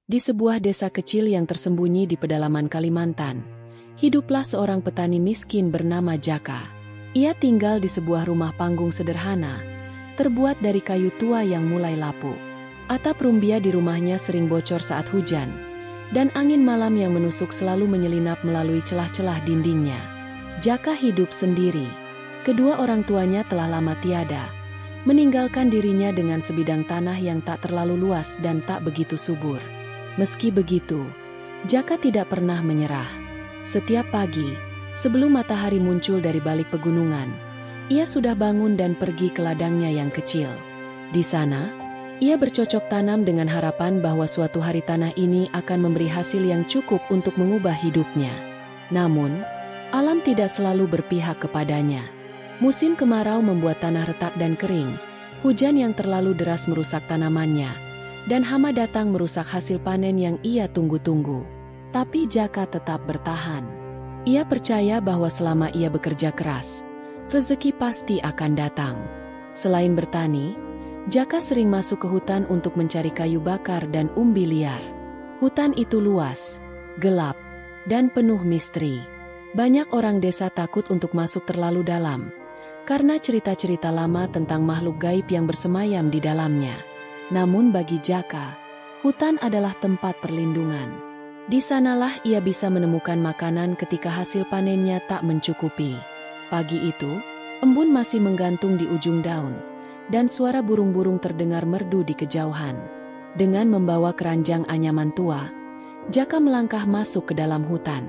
Di sebuah desa kecil yang tersembunyi di pedalaman Kalimantan, hiduplah seorang petani miskin bernama Jaka. Ia tinggal di sebuah rumah panggung sederhana, terbuat dari kayu tua yang mulai lapuk. Atap rumbia di rumahnya sering bocor saat hujan, dan angin malam yang menusuk selalu menyelinap melalui celah-celah dindingnya. Jaka hidup sendiri. Kedua orang tuanya telah lama tiada, meninggalkan dirinya dengan sebidang tanah yang tak terlalu luas dan tak begitu subur. Meski begitu, Jaka tidak pernah menyerah. Setiap pagi, sebelum matahari muncul dari balik pegunungan, ia sudah bangun dan pergi ke ladangnya yang kecil. Di sana, ia bercocok tanam dengan harapan bahwa suatu hari tanah ini akan memberi hasil yang cukup untuk mengubah hidupnya. Namun, alam tidak selalu berpihak kepadanya. Musim kemarau membuat tanah retak dan kering, hujan yang terlalu deras merusak tanamannya, dan hama datang merusak hasil panen yang ia tunggu-tunggu. Tapi Jaka tetap bertahan. Ia percaya bahwa selama ia bekerja keras, rezeki pasti akan datang. Selain bertani, Jaka sering masuk ke hutan untuk mencari kayu bakar dan umbi liar. Hutan itu luas, gelap, dan penuh misteri. Banyak orang desa takut untuk masuk terlalu dalam, karena cerita-cerita lama tentang makhluk gaib yang bersemayam di dalamnya. Namun bagi Jaka, hutan adalah tempat perlindungan. Di sanalah ia bisa menemukan makanan ketika hasil panennya tak mencukupi. Pagi itu, embun masih menggantung di ujung daun, dan suara burung-burung terdengar merdu di kejauhan. Dengan membawa keranjang anyaman tua, Jaka melangkah masuk ke dalam hutan.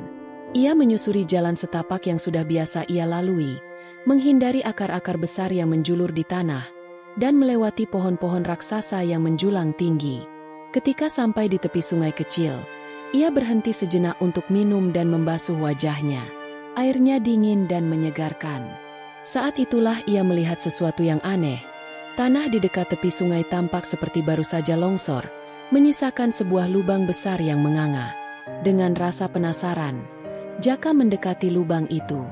Ia menyusuri jalan setapak yang sudah biasa ia lalui, menghindari akar-akar besar yang menjulur di tanah, dan melewati pohon-pohon raksasa yang menjulang tinggi. Ketika sampai di tepi sungai kecil, ia berhenti sejenak untuk minum dan membasuh wajahnya. Airnya dingin dan menyegarkan. Saat itulah ia melihat sesuatu yang aneh. Tanah di dekat tepi sungai tampak seperti baru saja longsor, menyisakan sebuah lubang besar yang menganga. Dengan rasa penasaran, Jaka mendekati lubang itu.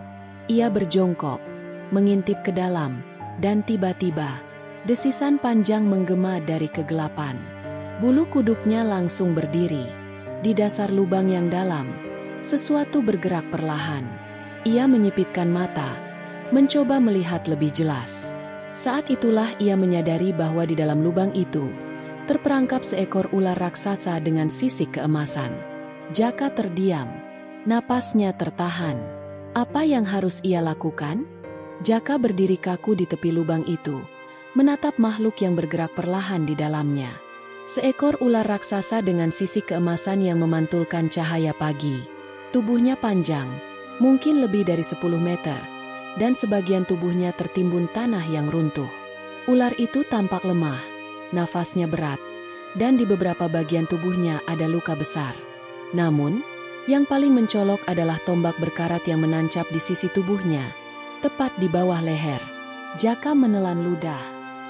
Ia berjongkok, mengintip ke dalam, dan tiba-tiba, desisan panjang menggema dari kegelapan. Bulu kuduknya langsung berdiri. Di dasar lubang yang dalam, sesuatu bergerak perlahan. Ia menyipitkan mata, mencoba melihat lebih jelas. Saat itulah ia menyadari bahwa di dalam lubang itu, terperangkap seekor ular raksasa dengan sisik keemasan. Jaka terdiam, napasnya tertahan. Apa yang harus ia lakukan? Jaka berdiri kaku di tepi lubang itu, menatap makhluk yang bergerak perlahan di dalamnya. Seekor ular raksasa dengan sisik keemasan yang memantulkan cahaya pagi. Tubuhnya panjang, mungkin lebih dari 10 meter, dan sebagian tubuhnya tertimbun tanah yang runtuh. Ular itu tampak lemah, nafasnya berat, dan di beberapa bagian tubuhnya ada luka besar. Namun, yang paling mencolok adalah tombak berkarat yang menancap di sisi tubuhnya, tepat di bawah leher. Jaka menelan ludah,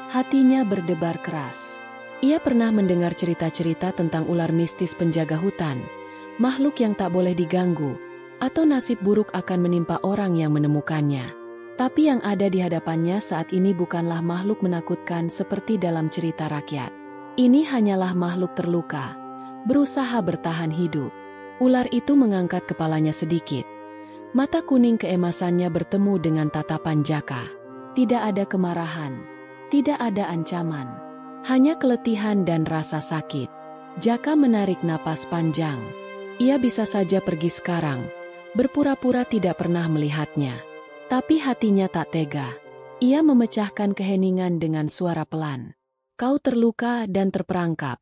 hatinya berdebar keras. Ia pernah mendengar cerita-cerita tentang ular mistis penjaga hutan, makhluk yang tak boleh diganggu, atau nasib buruk akan menimpa orang yang menemukannya. Tapi yang ada di hadapannya saat ini bukanlah makhluk menakutkan seperti dalam cerita rakyat. Ini hanyalah makhluk terluka, berusaha bertahan hidup. Ular itu mengangkat kepalanya sedikit. Mata kuning keemasannya bertemu dengan tatapan Jaka. Tidak ada kemarahan, tidak ada ancaman, hanya keletihan dan rasa sakit. Jaka menarik napas panjang. Ia bisa saja pergi sekarang, berpura-pura tidak pernah melihatnya. Tapi hatinya tak tega. Ia memecahkan keheningan dengan suara pelan. "Kau terluka dan terperangkap,"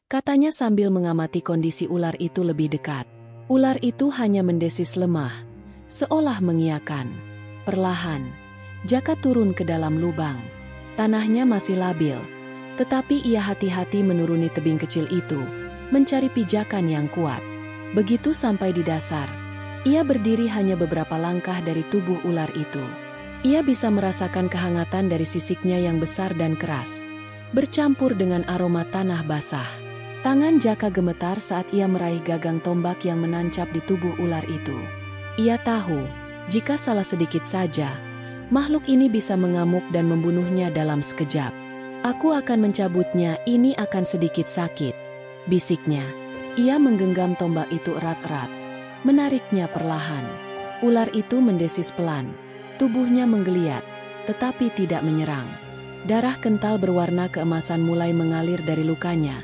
katanya sambil mengamati kondisi ular itu lebih dekat. Ular itu hanya mendesis lemah, seolah mengiyakan. Perlahan, Jaka turun ke dalam lubang. Tanahnya masih labil, tetapi ia hati-hati menuruni tebing kecil itu, mencari pijakan yang kuat. Begitu sampai di dasar, ia berdiri hanya beberapa langkah dari tubuh ular itu. Ia bisa merasakan kehangatan dari sisiknya yang besar dan keras, bercampur dengan aroma tanah basah. Tangan Jaka gemetar saat ia meraih gagang tombak yang menancap di tubuh ular itu. Ia tahu, jika salah sedikit saja, makhluk ini bisa mengamuk dan membunuhnya dalam sekejap. "Aku akan mencabutnya, ini akan sedikit sakit," bisiknya. Ia menggenggam tombak itu erat-erat, menariknya perlahan. Ular itu mendesis pelan, tubuhnya menggeliat, tetapi tidak menyerang. Darah kental berwarna keemasan mulai mengalir dari lukanya,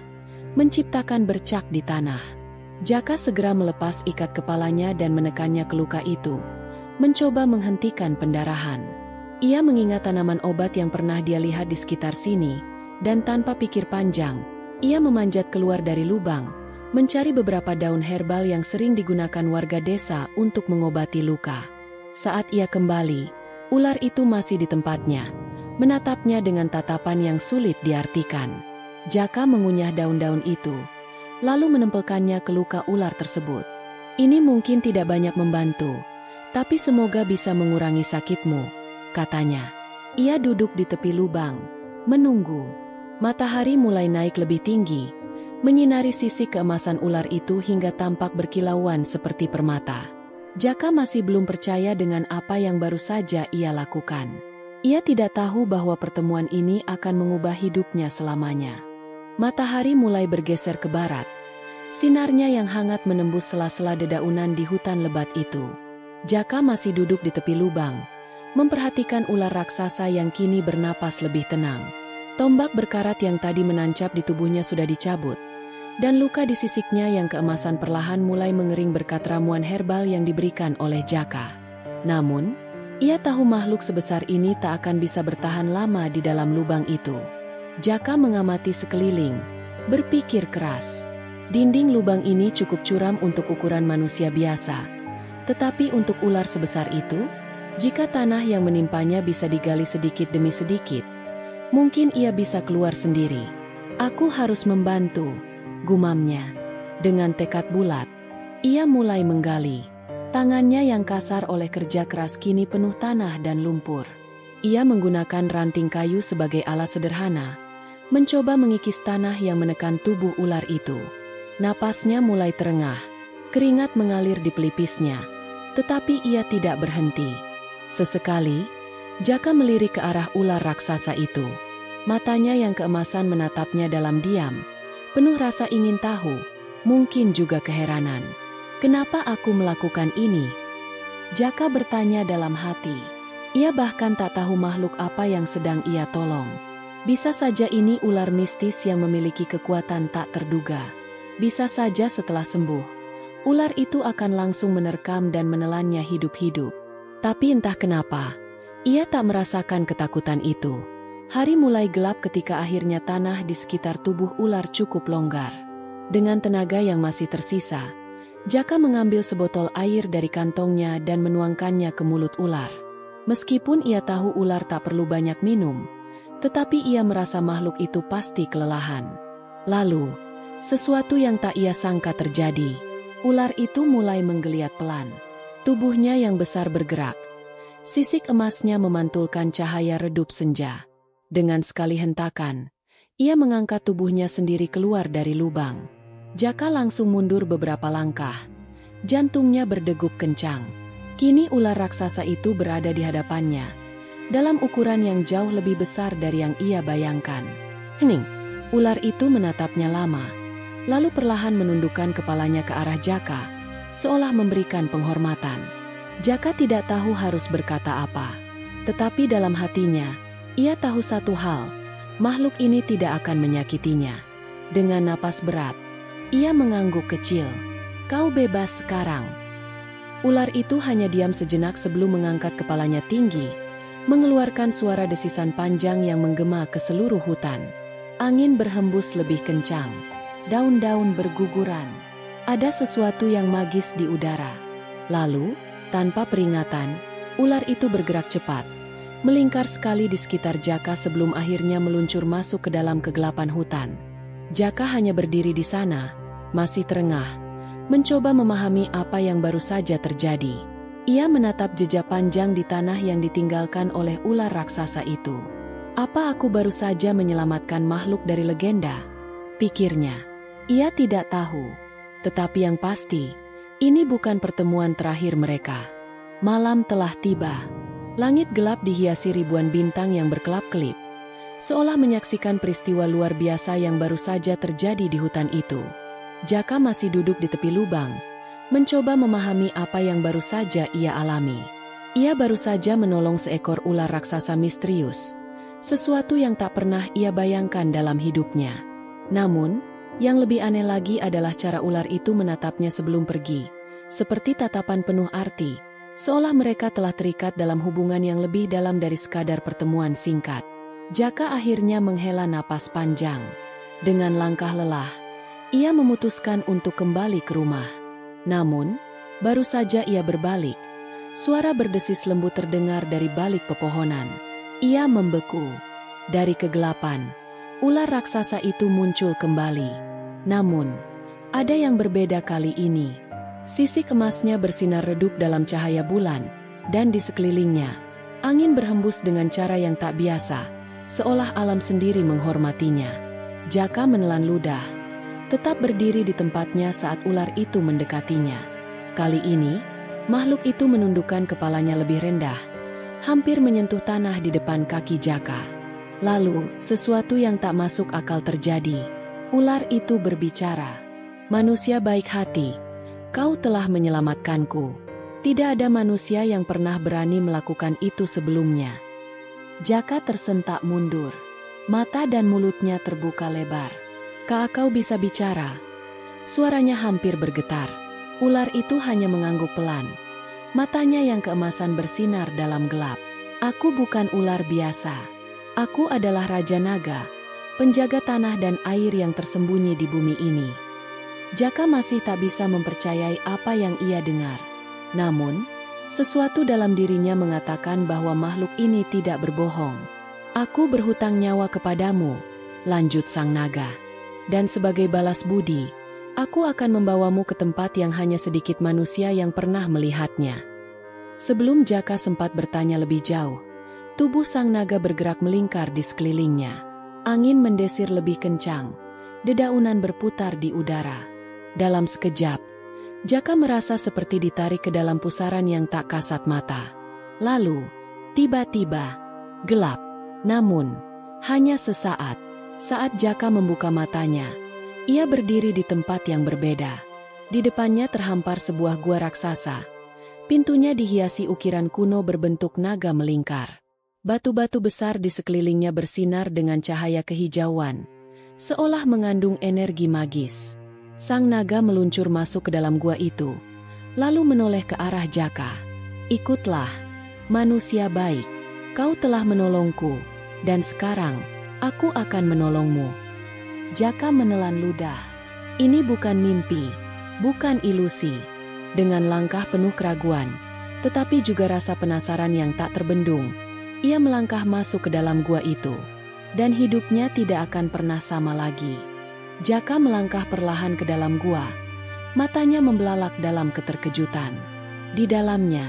menciptakan bercak di tanah. Jaka segera melepas ikat kepalanya dan menekannya ke luka itu, mencoba menghentikan pendarahan. Ia mengingat tanaman obat yang pernah dia lihat di sekitar sini, dan tanpa pikir panjang, ia memanjat keluar dari lubang, mencari beberapa daun herbal yang sering digunakan warga desa untuk mengobati luka. Saat ia kembali, ular itu masih di tempatnya, menatapnya dengan tatapan yang sulit diartikan. Jaka mengunyah daun-daun itu, lalu menempelkannya ke luka ular tersebut. Ini mungkin tidak banyak membantu, tapi semoga bisa mengurangi sakitmu, katanya. Ia duduk di tepi lubang, menunggu. Matahari mulai naik lebih tinggi, menyinari sisi keemasan ular itu hingga tampak berkilauan seperti permata. Jaka masih belum percaya dengan apa yang baru saja ia lakukan. Ia tidak tahu bahwa pertemuan ini akan mengubah hidupnya selamanya. Matahari mulai bergeser ke barat. Sinarnya yang hangat menembus sela-sela dedaunan di hutan lebat itu. Jaka masih duduk di tepi lubang, memperhatikan ular raksasa yang kini bernapas lebih tenang. Tombak berkarat yang tadi menancap di tubuhnya sudah dicabut, dan luka di sisiknya yang keemasan perlahan mulai mengering berkat ramuan herbal yang diberikan oleh Jaka. Namun, ia tahu makhluk sebesar ini tak akan bisa bertahan lama di dalam lubang itu. Jaka mengamati sekeliling, berpikir keras. Dinding lubang ini cukup curam untuk ukuran manusia biasa. Tetapi untuk ular sebesar itu, jika tanah yang menimpanya bisa digali sedikit demi sedikit, mungkin ia bisa keluar sendiri. Aku harus membantu, gumamnya. Dengan tekad bulat, ia mulai menggali. Tangannya yang kasar oleh kerja keras kini penuh tanah dan lumpur. Ia menggunakan ranting kayu sebagai alat sederhana, mencoba mengikis tanah yang menekan tubuh ular itu. Napasnya mulai terengah, keringat mengalir di pelipisnya, tetapi ia tidak berhenti. Sesekali, Jaka melirik ke arah ular raksasa itu. Matanya yang keemasan menatapnya dalam diam, penuh rasa ingin tahu, mungkin juga keheranan. Kenapa aku melakukan ini? Jaka bertanya dalam hati. Ia bahkan tak tahu makhluk apa yang sedang ia tolong. Bisa saja ini ular mistis yang memiliki kekuatan tak terduga. Bisa saja setelah sembuh, ular itu akan langsung menerkam dan menelannya hidup-hidup. Tapi entah kenapa, ia tak merasakan ketakutan itu. Hari mulai gelap ketika akhirnya tanah di sekitar tubuh ular cukup longgar. Dengan tenaga yang masih tersisa, Jaka mengambil sebotol air dari kantongnya dan menuangkannya ke mulut ular. Meskipun ia tahu ular tak perlu banyak minum, tetapi ia merasa makhluk itu pasti kelelahan. Lalu, sesuatu yang tak ia sangka terjadi. Ular itu mulai menggeliat pelan. Tubuhnya yang besar bergerak. Sisik emasnya memantulkan cahaya redup senja. Dengan sekali hentakan, ia mengangkat tubuhnya sendiri keluar dari lubang. Jaka langsung mundur beberapa langkah. Jantungnya berdegup kencang. Kini ular raksasa itu berada di hadapannya, dalam ukuran yang jauh lebih besar dari yang ia bayangkan. Hening, ular itu menatapnya lama, lalu perlahan menundukkan kepalanya ke arah Jaka, seolah memberikan penghormatan. Jaka tidak tahu harus berkata apa, tetapi dalam hatinya, ia tahu satu hal, makhluk ini tidak akan menyakitinya. Dengan napas berat, ia mengangguk kecil. Kau bebas sekarang. Ular itu hanya diam sejenak sebelum mengangkat kepalanya tinggi, mengeluarkan suara desisan panjang yang menggema ke seluruh hutan. Angin berhembus lebih kencang, daun-daun berguguran. Ada sesuatu yang magis di udara. Lalu, tanpa peringatan, ular itu bergerak cepat, melingkar sekali di sekitar Jaka sebelum akhirnya meluncur masuk ke dalam kegelapan hutan. Jaka hanya berdiri di sana, masih terengah, mencoba memahami apa yang baru saja terjadi. Ia menatap jejak panjang di tanah yang ditinggalkan oleh ular raksasa itu. Apa aku baru saja menyelamatkan makhluk dari legenda? Pikirnya. Ia tidak tahu. Tetapi yang pasti, ini bukan pertemuan terakhir mereka. Malam telah tiba. Langit gelap dihiasi ribuan bintang yang berkelap-kelip, seolah menyaksikan peristiwa luar biasa yang baru saja terjadi di hutan itu. Jaka masih duduk di tepi lubang, mencoba memahami apa yang baru saja ia alami. Ia baru saja menolong seekor ular raksasa misterius, sesuatu yang tak pernah ia bayangkan dalam hidupnya. Namun, yang lebih aneh lagi adalah cara ular itu menatapnya sebelum pergi, seperti tatapan penuh arti, seolah mereka telah terikat dalam hubungan yang lebih dalam dari sekadar pertemuan singkat. Jaka akhirnya menghela napas panjang. Dengan langkah lelah, ia memutuskan untuk kembali ke rumah. Namun, baru saja ia berbalik, suara berdesis lembut terdengar dari balik pepohonan. Ia membeku. Dari kegelapan, ular raksasa itu muncul kembali. Namun, ada yang berbeda kali ini. Sisik emasnya bersinar redup dalam cahaya bulan, dan di sekelilingnya, angin berhembus dengan cara yang tak biasa, seolah alam sendiri menghormatinya. Jaka menelan ludah, tetap berdiri di tempatnya saat ular itu mendekatinya. Kali ini, makhluk itu menundukkan kepalanya lebih rendah, hampir menyentuh tanah di depan kaki Jaka. Lalu, sesuatu yang tak masuk akal terjadi. Ular itu berbicara. "Manusia baik hati, kau telah menyelamatkanku. Tidak ada manusia yang pernah berani melakukan itu sebelumnya." Jaka tersentak mundur. Mata dan mulutnya terbuka lebar. "Kau bisa bicara?" Suaranya hampir bergetar. Ular itu hanya mengangguk pelan. Matanya yang keemasan bersinar dalam gelap. "Aku bukan ular biasa. Aku adalah Raja Naga, penjaga tanah dan air yang tersembunyi di bumi ini." Jaka masih tak bisa mempercayai apa yang ia dengar. Namun, sesuatu dalam dirinya mengatakan bahwa makhluk ini tidak berbohong. "Aku berhutang nyawa kepadamu," lanjut sang naga. "Dan sebagai balas budi, aku akan membawamu ke tempat yang hanya sedikit manusia yang pernah melihatnya." Sebelum Jaka sempat bertanya lebih jauh, tubuh sang naga bergerak melingkar di sekelilingnya. Angin mendesir lebih kencang, dedaunan berputar di udara. Dalam sekejap, Jaka merasa seperti ditarik ke dalam pusaran yang tak kasat mata. Lalu, tiba-tiba, gelap. Namun, hanya sesaat. Saat Jaka membuka matanya, ia berdiri di tempat yang berbeda. Di depannya terhampar sebuah gua raksasa. Pintunya dihiasi ukiran kuno berbentuk naga melingkar. Batu-batu besar di sekelilingnya bersinar dengan cahaya kehijauan, seolah mengandung energi magis. Sang naga meluncur masuk ke dalam gua itu, lalu menoleh ke arah Jaka. "Ikutlah, manusia baik. Kau telah menolongku, dan sekarang aku akan menolongmu." Jaka menelan ludah. Ini bukan mimpi, bukan ilusi. Dengan langkah penuh keraguan, tetapi juga rasa penasaran yang tak terbendung, ia melangkah masuk ke dalam gua itu. Dan hidupnya tidak akan pernah sama lagi. Jaka melangkah perlahan ke dalam gua. Matanya membelalak dalam keterkejutan. Di dalamnya,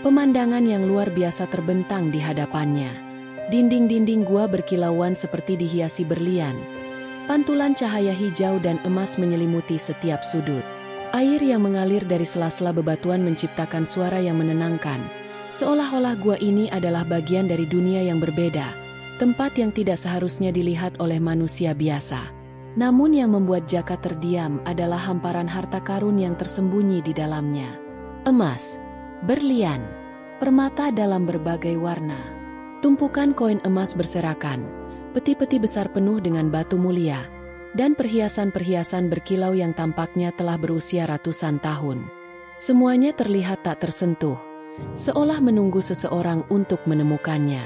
pemandangan yang luar biasa terbentang di hadapannya. Dinding-dinding gua berkilauan seperti dihiasi berlian. Pantulan cahaya hijau dan emas menyelimuti setiap sudut. Air yang mengalir dari sela-sela bebatuan menciptakan suara yang menenangkan. Seolah-olah gua ini adalah bagian dari dunia yang berbeda, tempat yang tidak seharusnya dilihat oleh manusia biasa. Namun yang membuat Jaka terdiam adalah hamparan harta karun yang tersembunyi di dalamnya. Emas, berlian, permata dalam berbagai warna. Tumpukan koin emas berserakan, peti-peti besar penuh dengan batu mulia, dan perhiasan-perhiasan berkilau yang tampaknya telah berusia ratusan tahun. Semuanya terlihat tak tersentuh, seolah menunggu seseorang untuk menemukannya.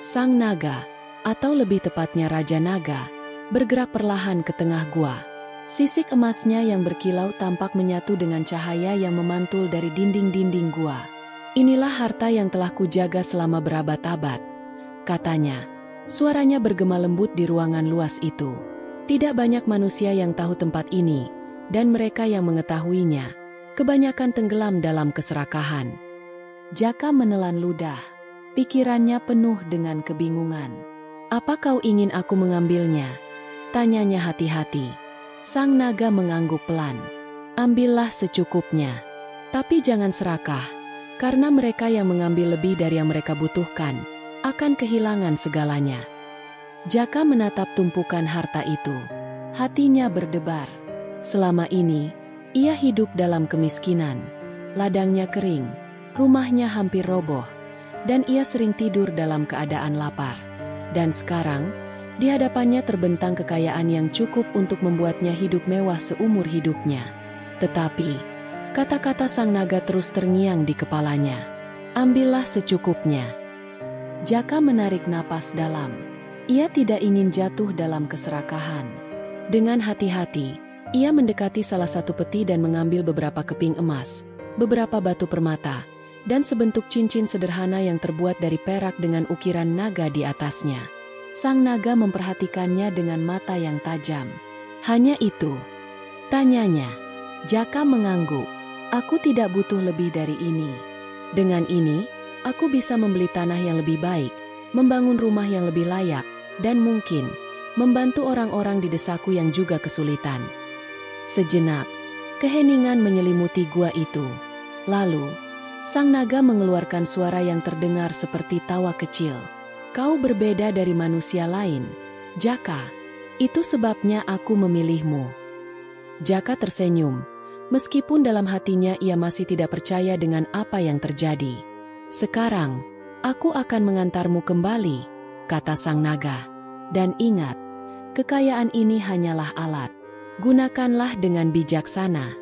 Sang naga, atau lebih tepatnya Raja Naga, bergerak perlahan ke tengah gua. Sisik emasnya yang berkilau tampak menyatu dengan cahaya yang memantul dari dinding-dinding gua. "Inilah harta yang telah kujaga selama berabad-abad," katanya. Suaranya bergema lembut di ruangan luas itu. Tidak banyak manusia yang tahu tempat ini, dan mereka yang mengetahuinya, kebanyakan tenggelam dalam keserakahan. Jaka menelan ludah. Pikirannya penuh dengan kebingungan. "Apa kau ingin aku mengambilnya?" tanyanya hati-hati. Sang naga mengangguk pelan. "Ambillah secukupnya. Tapi jangan serakah, karena mereka yang mengambil lebih dari yang mereka butuhkan akan kehilangan segalanya." Jaka menatap tumpukan harta itu. Hatinya berdebar. Selama ini, ia hidup dalam kemiskinan. Ladangnya kering, rumahnya hampir roboh, dan ia sering tidur dalam keadaan lapar. Dan sekarang, di hadapannya terbentang kekayaan yang cukup untuk membuatnya hidup mewah seumur hidupnya. Tetapi, kata-kata sang naga terus terngiang di kepalanya. Ambillah secukupnya. Jaka menarik napas dalam. Ia tidak ingin jatuh dalam keserakahan. Dengan hati-hati, ia mendekati salah satu peti dan mengambil beberapa keping emas, beberapa batu permata, dan sebentuk cincin sederhana yang terbuat dari perak dengan ukiran naga di atasnya. Sang naga memperhatikannya dengan mata yang tajam. Hanya itu? Tanyanya. Jaka mengangguk. Aku tidak butuh lebih dari ini. Dengan ini, aku bisa membeli tanah yang lebih baik, membangun rumah yang lebih layak, dan mungkin membantu orang-orang di desaku yang juga kesulitan. Sejenak, keheningan menyelimuti gua itu. Lalu, sang naga mengeluarkan suara yang terdengar seperti tawa kecil. Kau berbeda dari manusia lain, Jaka. Itu sebabnya aku memilihmu. Jaka tersenyum, meskipun dalam hatinya ia masih tidak percaya dengan apa yang terjadi. Sekarang, aku akan mengantarmu kembali, kata sang naga. Dan ingat, kekayaan ini hanyalah alat. Gunakanlah dengan bijaksana.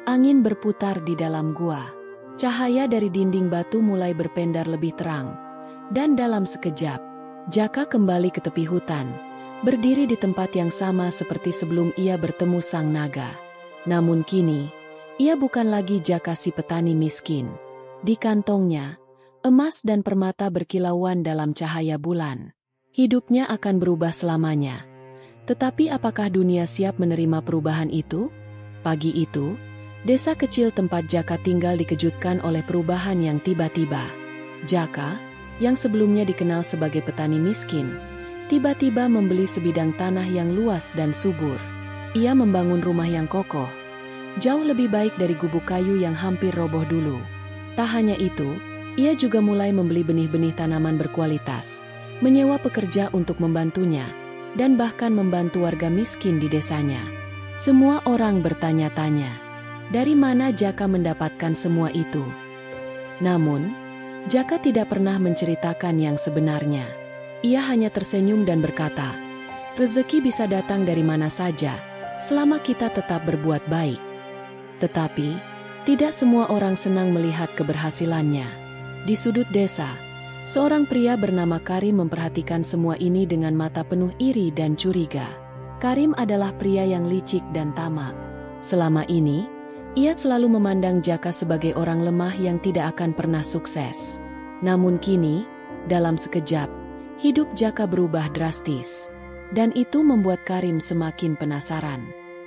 Angin berputar di dalam gua. Cahaya dari dinding batu mulai berpendar lebih terang. Dan dalam sekejap, Jaka kembali ke tepi hutan, berdiri di tempat yang sama seperti sebelum ia bertemu sang naga. Namun kini, ia bukan lagi Jaka si petani miskin. Di kantongnya, emas dan permata berkilauan dalam cahaya bulan. Hidupnya akan berubah selamanya. Tetapi apakah dunia siap menerima perubahan itu? Pagi itu, desa kecil tempat Jaka tinggal dikejutkan oleh perubahan yang tiba-tiba. Jaka, yang sebelumnya dikenal sebagai petani miskin, tiba-tiba membeli sebidang tanah yang luas dan subur. Ia membangun rumah yang kokoh, jauh lebih baik dari gubuk kayu yang hampir roboh dulu. Tak hanya itu, ia juga mulai membeli benih-benih tanaman berkualitas, menyewa pekerja untuk membantunya, dan bahkan membantu warga miskin di desanya. Semua orang bertanya-tanya, dari mana Jaka mendapatkan semua itu? Namun, Jaka tidak pernah menceritakan yang sebenarnya. Ia hanya tersenyum dan berkata, rezeki bisa datang dari mana saja, selama kita tetap berbuat baik. Tetapi, tidak semua orang senang melihat keberhasilannya. Di sudut desa, seorang pria bernama Karim memperhatikan semua ini dengan mata penuh iri dan curiga. Karim adalah pria yang licik dan tamak. Selama ini, ia selalu memandang Jaka sebagai orang lemah yang tidak akan pernah sukses. Namun kini, dalam sekejap, hidup Jaka berubah drastis. Dan itu membuat Karim semakin penasaran.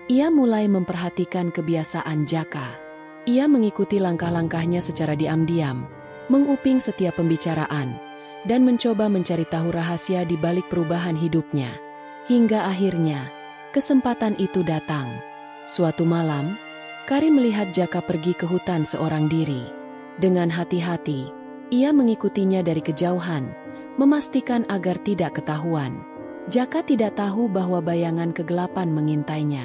Ia mulai memperhatikan kebiasaan Jaka. Ia mengikuti langkah-langkahnya secara diam-diam, menguping setiap pembicaraan, dan mencoba mencari tahu rahasia di balik perubahan hidupnya. Hingga akhirnya, kesempatan itu datang. Suatu malam, Karim melihat Jaka pergi ke hutan seorang diri. Dengan hati-hati, ia mengikutinya dari kejauhan, memastikan agar tidak ketahuan. Jaka tidak tahu bahwa bayangan kegelapan mengintainya.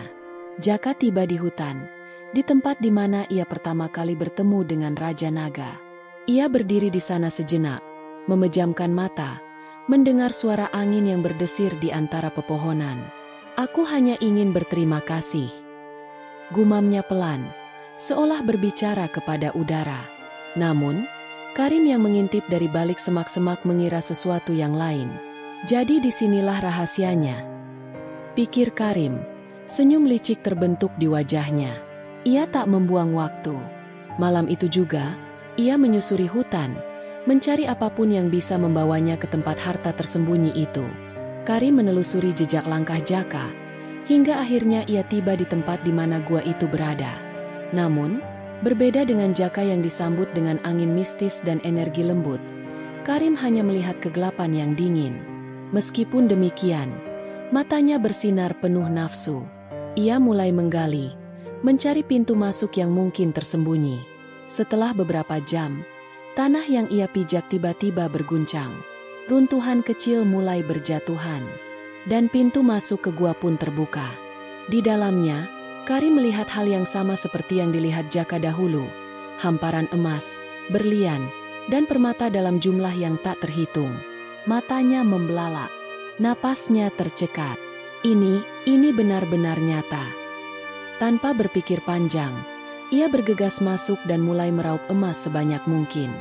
Jaka tiba di hutan, di tempat di mana ia pertama kali bertemu dengan Raja Naga. Ia berdiri di sana sejenak, memejamkan mata, mendengar suara angin yang berdesir di antara pepohonan. Aku hanya ingin berterima kasih. Gumamnya pelan, seolah berbicara kepada udara. Namun, Karim yang mengintip dari balik semak-semak mengira sesuatu yang lain. Jadi disinilah rahasianya, pikir Karim. Senyum licik terbentuk di wajahnya. Ia tak membuang waktu. Malam itu juga, ia menyusuri hutan, mencari apapun yang bisa membawanya ke tempat harta tersembunyi itu. Karim menelusuri jejak langkah Jaka, hingga akhirnya ia tiba di tempat di mana gua itu berada. Namun, berbeda dengan Jaka yang disambut dengan angin mistis dan energi lembut, Karim hanya melihat kegelapan yang dingin. Meskipun demikian, matanya bersinar penuh nafsu. Ia mulai menggali, mencari pintu masuk yang mungkin tersembunyi. Setelah beberapa jam, tanah yang ia pijak tiba-tiba berguncang. Runtuhan kecil mulai berjatuhan, dan pintu masuk ke gua pun terbuka. Di dalamnya, Karim melihat hal yang sama seperti yang dilihat Jaka dahulu. Hamparan emas, berlian, dan permata dalam jumlah yang tak terhitung. Matanya membelalak. Napasnya tercekat. Ini benar-benar nyata. Tanpa berpikir panjang, ia bergegas masuk dan mulai meraup emas sebanyak mungkin.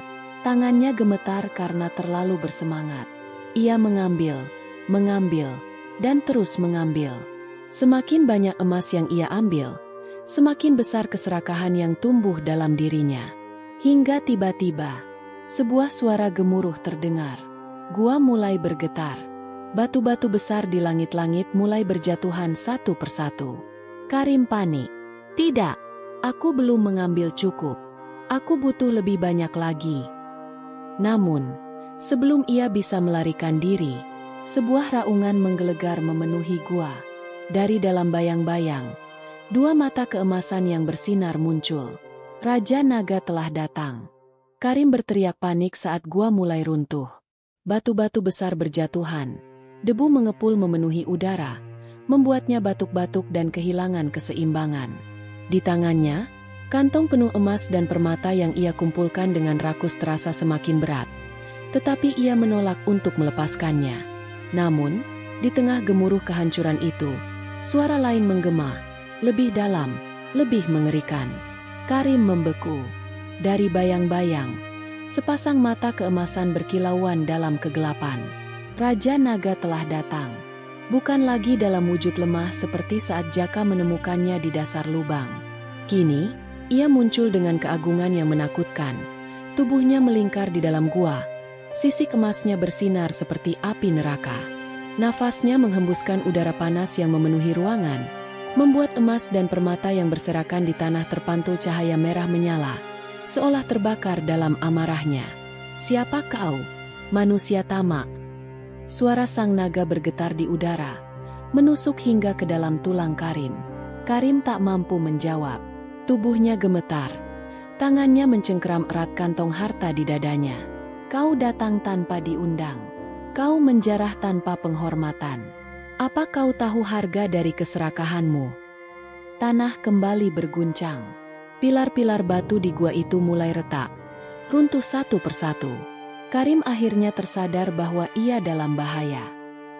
Tangannya gemetar karena terlalu bersemangat. Ia mengambil, dan terus mengambil. Semakin banyak emas yang ia ambil, semakin besar keserakahan yang tumbuh dalam dirinya. Hingga tiba-tiba, sebuah suara gemuruh terdengar. Gua mulai bergetar. Batu-batu besar di langit-langit mulai berjatuhan satu persatu. Karim panik. Tidak, aku belum mengambil cukup. Aku butuh lebih banyak lagi. Namun, sebelum ia bisa melarikan diri, sebuah raungan menggelegar memenuhi gua. Dari dalam bayang-bayang, dua mata keemasan yang bersinar muncul. Raja Naga telah datang. Karim berteriak panik saat gua mulai runtuh. Batu-batu besar berjatuhan. Debu mengepul memenuhi udara, membuatnya batuk-batuk dan kehilangan keseimbangan. Di tangannya, kantong penuh emas dan permata yang ia kumpulkan dengan rakus terasa semakin berat. Tetapi ia menolak untuk melepaskannya. Namun, di tengah gemuruh kehancuran itu, suara lain menggema, lebih dalam, lebih mengerikan. Karim membeku. Dari bayang-bayang, sepasang mata keemasan berkilauan dalam kegelapan. Raja Naga telah datang. Bukan lagi dalam wujud lemah seperti saat Jaka menemukannya di dasar lubang. Kini, ia muncul dengan keagungan yang menakutkan. Tubuhnya melingkar di dalam gua. Sisik emasnya bersinar seperti api neraka. Nafasnya menghembuskan udara panas yang memenuhi ruangan, membuat emas dan permata yang berserakan di tanah terpantul cahaya merah menyala, seolah terbakar dalam amarahnya. Siapa kau, manusia tamak? Suara sang naga bergetar di udara, menusuk hingga ke dalam tulang Karim. Karim tak mampu menjawab. Tubuhnya gemetar. Tangannya mencengkeram erat kantong harta di dadanya. Kau datang tanpa diundang. Kau menjarah tanpa penghormatan. Apa kau tahu harga dari keserakahanmu? Tanah kembali berguncang. Pilar-pilar batu di gua itu mulai retak, runtuh satu persatu. Karim akhirnya tersadar bahwa ia dalam bahaya.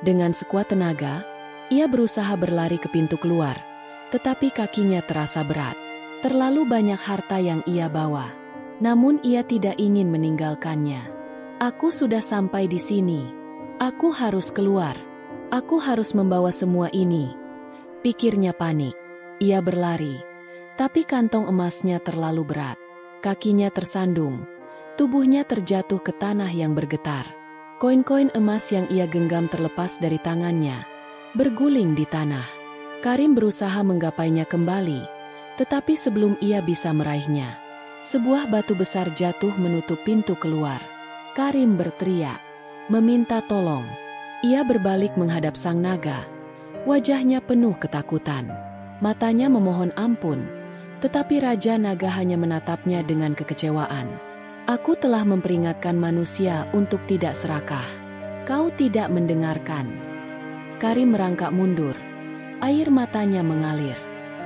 Dengan sekuat tenaga, ia berusaha berlari ke pintu keluar, tetapi kakinya terasa berat. Terlalu banyak harta yang ia bawa. Namun ia tidak ingin meninggalkannya. Aku sudah sampai di sini. Aku harus keluar. Aku harus membawa semua ini. Pikirnya panik. Ia berlari. Tapi kantong emasnya terlalu berat. Kakinya tersandung. Tubuhnya terjatuh ke tanah yang bergetar. Koin-koin emas yang ia genggam terlepas dari tangannya, berguling di tanah. Karim berusaha menggapainya kembali, tetapi sebelum ia bisa meraihnya, sebuah batu besar jatuh menutup pintu keluar. Karim berteriak, meminta tolong. Ia berbalik menghadap sang naga. Wajahnya penuh ketakutan. Matanya memohon ampun, tetapi Raja Naga hanya menatapnya dengan kekecewaan. Aku telah memperingatkan manusia untuk tidak serakah. Kau tidak mendengarkan. Karim merangkak mundur. Air matanya mengalir.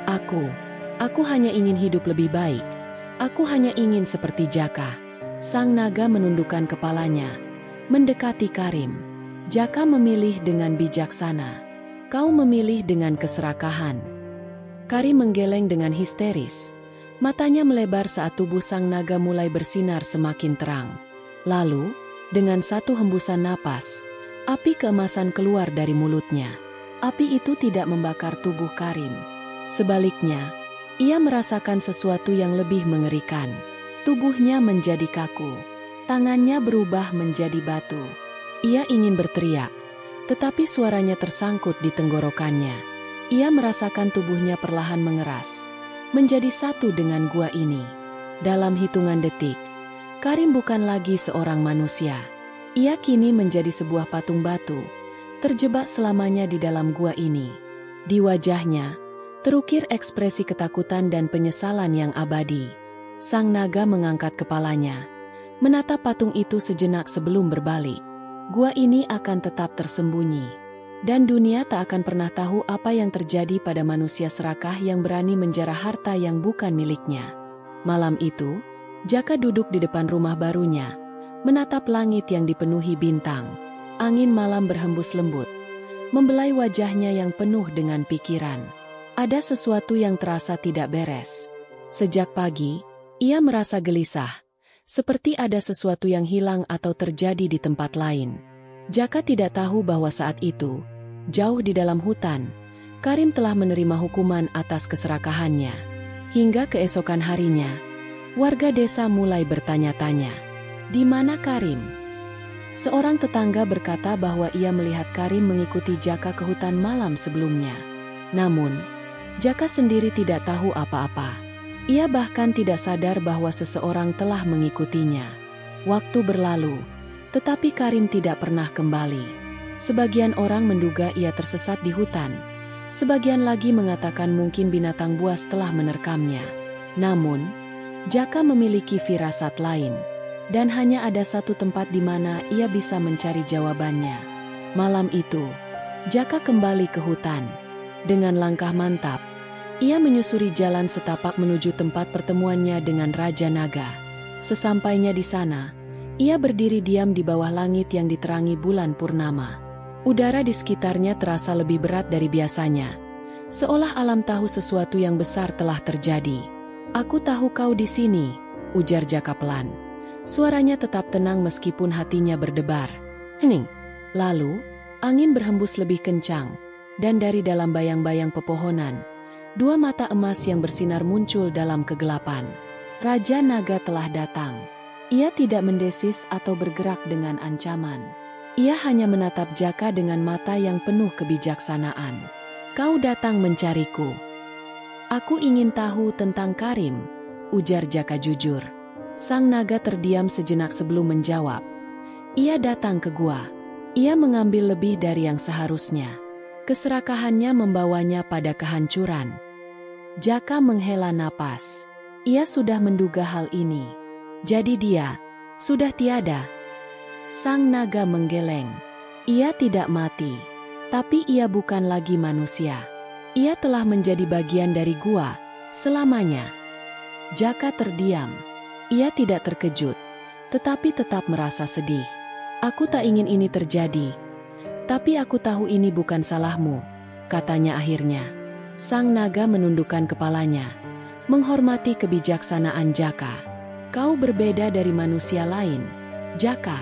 Aku hanya ingin hidup lebih baik. Aku hanya ingin seperti Jaka. Sang naga menundukkan kepalanya, mendekati Karim. Jaka memilih dengan bijaksana. Kau memilih dengan keserakahan. Karim menggeleng dengan histeris. Matanya melebar saat tubuh sang naga mulai bersinar semakin terang. Lalu, dengan satu hembusan napas, api keemasan keluar dari mulutnya. Api itu tidak membakar tubuh Karim. Sebaliknya, ia merasakan sesuatu yang lebih mengerikan. Tubuhnya menjadi kaku. Tangannya berubah menjadi batu. Ia ingin berteriak, tetapi suaranya tersangkut di tenggorokannya. Ia merasakan tubuhnya perlahan mengeras, menjadi satu dengan gua ini. Dalam hitungan detik, Karim bukan lagi seorang manusia. Ia kini menjadi sebuah patung batu, terjebak selamanya di dalam gua ini. Di wajahnya, terukir ekspresi ketakutan dan penyesalan yang abadi. Sang naga mengangkat kepalanya, menatap patung itu sejenak sebelum berbalik. Gua ini akan tetap tersembunyi. Dan dunia tak akan pernah tahu apa yang terjadi pada manusia serakah yang berani menjarah harta yang bukan miliknya. Malam itu, Jaka duduk di depan rumah barunya, menatap langit yang dipenuhi bintang. Angin malam berhembus lembut, membelai wajahnya yang penuh dengan pikiran. Ada sesuatu yang terasa tidak beres. Sejak pagi, ia merasa gelisah, seperti ada sesuatu yang hilang atau terjadi di tempat lain. Jaka tidak tahu bahwa saat itu, jauh di dalam hutan, Karim telah menerima hukuman atas keserakahannya. Hingga keesokan harinya, warga desa mulai bertanya-tanya, "Di mana Karim?" Seorang tetangga berkata bahwa ia melihat Karim mengikuti Jaka ke hutan malam sebelumnya. Namun, Jaka sendiri tidak tahu apa-apa. Ia bahkan tidak sadar bahwa seseorang telah mengikutinya. Waktu berlalu, tetapi Karim tidak pernah kembali. Sebagian orang menduga ia tersesat di hutan. Sebagian lagi mengatakan mungkin binatang buas telah menerkamnya. Namun, Jaka memiliki firasat lain. Dan hanya ada satu tempat di mana ia bisa mencari jawabannya. Malam itu, Jaka kembali ke hutan. Dengan langkah mantap, ia menyusuri jalan setapak menuju tempat pertemuannya dengan Raja Naga. Sesampainya di sana, ia berdiri diam di bawah langit yang diterangi bulan purnama. Udara di sekitarnya terasa lebih berat dari biasanya, seolah alam tahu sesuatu yang besar telah terjadi. "Aku tahu kau di sini," ujar Jaka pelan. Suaranya tetap tenang meskipun hatinya berdebar. Hening. Lalu, angin berhembus lebih kencang, dan dari dalam bayang-bayang pepohonan, dua mata emas yang bersinar muncul dalam kegelapan. Raja Naga telah datang. Ia tidak mendesis atau bergerak dengan ancaman. Ia hanya menatap Jaka dengan mata yang penuh kebijaksanaan. "Kau datang mencariku." "Aku ingin tahu tentang Karim," ujar Jaka jujur. Sang naga terdiam sejenak sebelum menjawab. "Ia datang ke gua. Ia mengambil lebih dari yang seharusnya. Keserakahannya membawanya pada kehancuran." Jaka menghela napas. Ia sudah menduga hal ini. Jadi dia sudah tiada. Sang naga menggeleng. Ia tidak mati, tapi ia bukan lagi manusia. Ia telah menjadi bagian dari gua selamanya. Jaka terdiam. Ia tidak terkejut, tetapi tetap merasa sedih. "Aku tak ingin ini terjadi. Tapi aku tahu ini bukan salahmu," katanya akhirnya. Sang naga menundukkan kepalanya, menghormati kebijaksanaan Jaka. "Kau berbeda dari manusia lain, Jaka.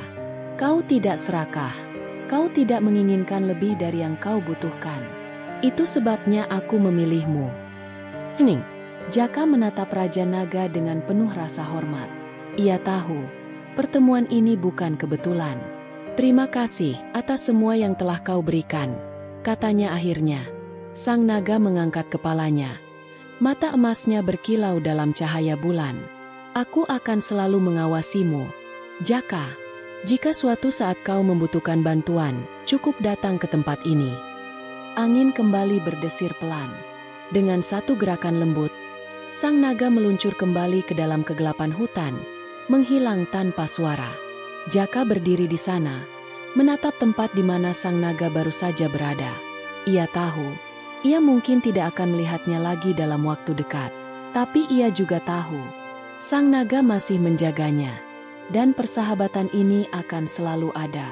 Kau tidak serakah. Kau tidak menginginkan lebih dari yang kau butuhkan. Itu sebabnya aku memilihmu." Hening. Jaka menatap Raja Naga dengan penuh rasa hormat. Ia tahu, pertemuan ini bukan kebetulan. "Terima kasih atas semua yang telah kau berikan," katanya akhirnya. Sang naga mengangkat kepalanya. Mata emasnya berkilau dalam cahaya bulan. "Aku akan selalu mengawasimu, Jaka. Jika suatu saat kau membutuhkan bantuan, cukup datang ke tempat ini." Angin kembali berdesir pelan. Dengan satu gerakan lembut, sang naga meluncur kembali ke dalam kegelapan hutan, menghilang tanpa suara. Jaka berdiri di sana, menatap tempat di mana sang naga baru saja berada. Ia tahu, ia mungkin tidak akan melihatnya lagi dalam waktu dekat. Tapi ia juga tahu, sang naga masih menjaganya. Dan persahabatan ini akan selalu ada.